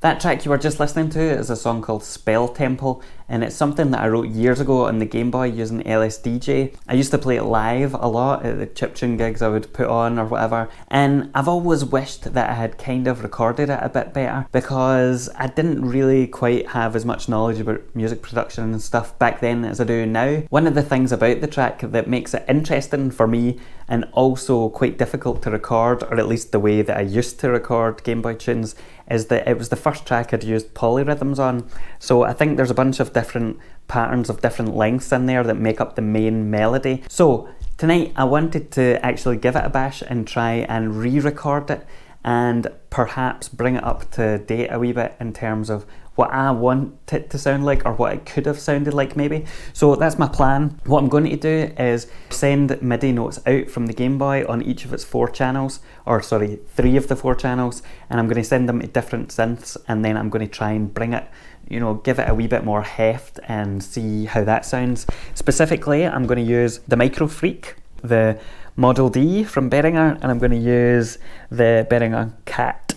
That track you were just listening to is a song called Spell Temple, and it's something that I wrote years ago on the Game Boy using LSDJ. I used to play it live a lot at the chiptune gigs I would put on or whatever, and I've always wished that I had kind of recorded it a bit better because I didn't really quite have as much knowledge about music production and stuff back then as I do now. One of the things about the track that makes it interesting for me and also quite difficult to record, or at least the way that I used to record Game Boy tunes, is that it was the first track I'd used polyrhythms on. So I think there's a bunch of different patterns of different lengths in there that make up the main melody. So tonight I wanted to actually give it a bash and try and re-record it and perhaps bring it up to date a wee bit in terms of what I want it to sound like, or what it could have sounded like maybe. So that's my plan. What I'm going to do is send MIDI notes out from the Game Boy on each of its 4 channels, or sorry, 3 of the 4 channels, and I'm going to send them to different synths, and then I'm going to try and bring it, you know, give it a wee bit more heft and see how that sounds. Specifically, I'm going to use the MicroFreak, the Model D from Behringer, and I'm going to use the Behringer CAT.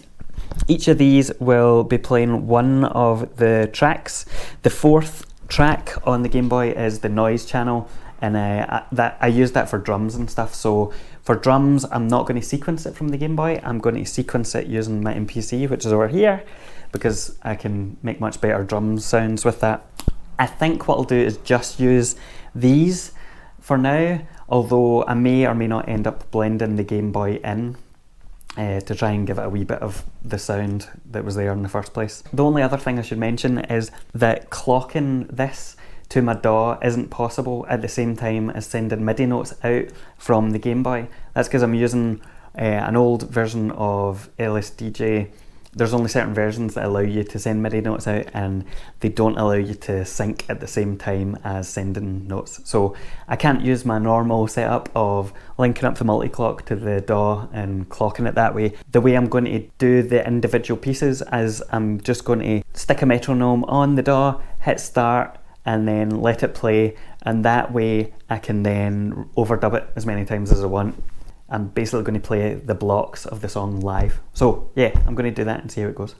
Each of these will be playing one of the tracks. The 4th track on the Game Boy is the noise channel, and I use that for drums and stuff. So for drums, I'm not going to sequence it from the Game Boy. I'm going to sequence it using my MPC, which is over here, because I can make much better drum sounds with that. I think what I'll do is just use these for now, although I may or may not end up blending the Game Boy in to try and give it a wee bit of the sound that was there in the first place. The only other thing I should mention is that clocking this to my DAW isn't possible at the same time as sending MIDI notes out from the Game Boy. That's because I'm using an old version of LSDJ. There's only certain versions that allow you to send MIDI notes out, and they don't allow you to sync at the same time as sending notes. So I can't use my normal setup of linking up the multi-clock to the DAW and clocking it that way. The way I'm going to do the individual pieces is I'm just going to stick a metronome on the DAW, hit start, and then let it play, and that way I can then overdub it as many times as I want. I'm basically going to play the blocks of the song live. So yeah, I'm going to do that and see how it goes.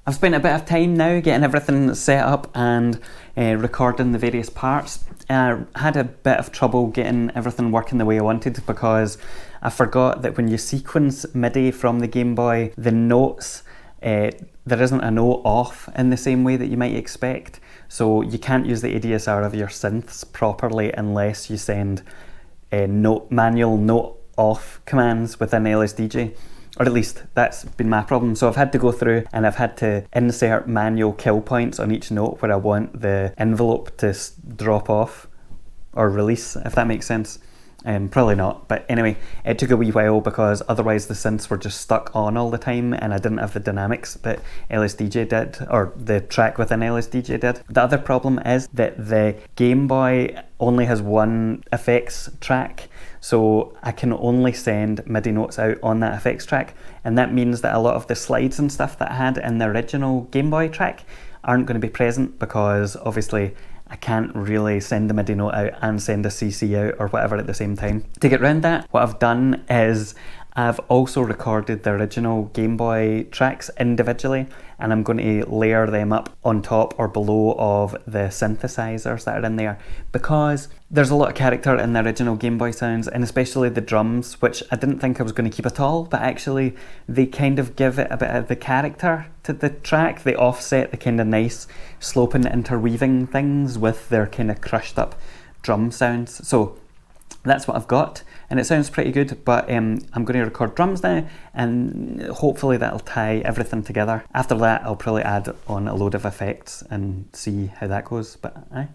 I've spent a bit of time now getting everything set up and recording the various parts. I had a bit of trouble getting everything working the way I wanted because I forgot that when you sequence MIDI from the Game Boy, the notes, there isn't a note off in the same way that you might expect. So you can't use the ADSR of your synths properly unless you send manual note off commands within LSDJ. Or at least that's been my problem. So I've had to go through and I've had to insert manual kill points on each note where I want the envelope to drop off or release, if that makes sense. Probably not, but anyway, it took a wee while because otherwise the synths were just stuck on all the time and I didn't have the dynamics that LSDJ did, or the track within LSDJ did. The other problem is that the Game Boy only has one effects track, so I can only send MIDI notes out on that effects track, and that means that a lot of the slides and stuff that I had in the original Game Boy track aren't going to be present because obviously I can't really send the MIDI note out and send a CC out or whatever at the same time. To get around that, what I've done is I've also recorded the original Game Boy tracks individually, and I'm going to layer them up on top or below of the synthesizers that are in there, because there's a lot of character in the original Game Boy sounds, and especially the drums, which I didn't think I was going to keep at all, but actually they kind of give it a bit of the character to the track. They offset the kind of nice sloping interweaving things with their kind of crushed up drum sounds. So that's what I've got, and it sounds pretty good, but I'm going to record drums now, and hopefully that'll tie everything together. After that, I'll probably add on a load of effects and see how that goes, but aye.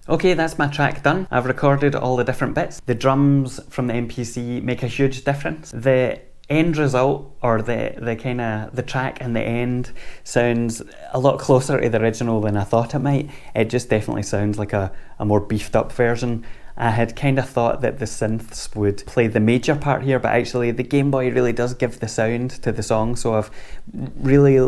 Okay, that's my track done. I've recorded all the different bits. The drums from the MPC make a huge difference. The end result, or the track and the end, sounds a lot closer to the original than I thought it might. It just definitely sounds like a more beefed up version. I had kind of thought that the synths would play the major part here, but actually the Game Boy really does give the sound to the song, so I've really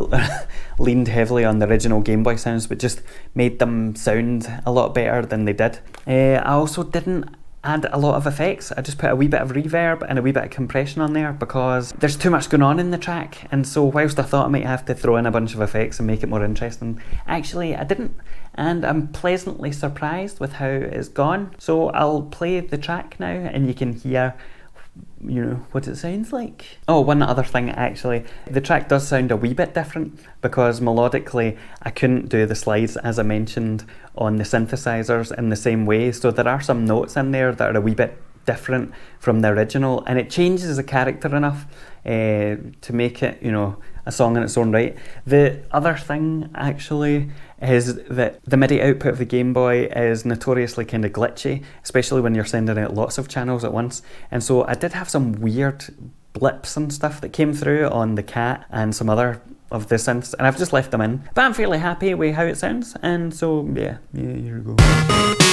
leaned heavily on the original Game Boy sounds, but just made them sound a lot better than they did. I also didn't add a lot of effects. I just put a wee bit of reverb and a wee bit of compression on there because there's too much going on in the track, and so whilst I thought I might have to throw in a bunch of effects and make it more interesting, actually I didn't, and I'm pleasantly surprised with how it's gone. So I'll play the track now and you can hear, you know, what it sounds like. Oh, one other thing actually, the track does sound a wee bit different because melodically I couldn't do the slides as I mentioned on the synthesizers in the same way, so there are some notes in there that are a wee bit different from the original, and it changes the character enough to make it, you know, a song in its own right. The other thing actually is that the MIDI output of the Game Boy is notoriously kind of glitchy, especially when you're sending out lots of channels at once, and so I did have some weird blips and stuff that came through on the CAT and some other of the synths, and I've just left them in, but I'm fairly happy with how it sounds, and so yeah, here we go.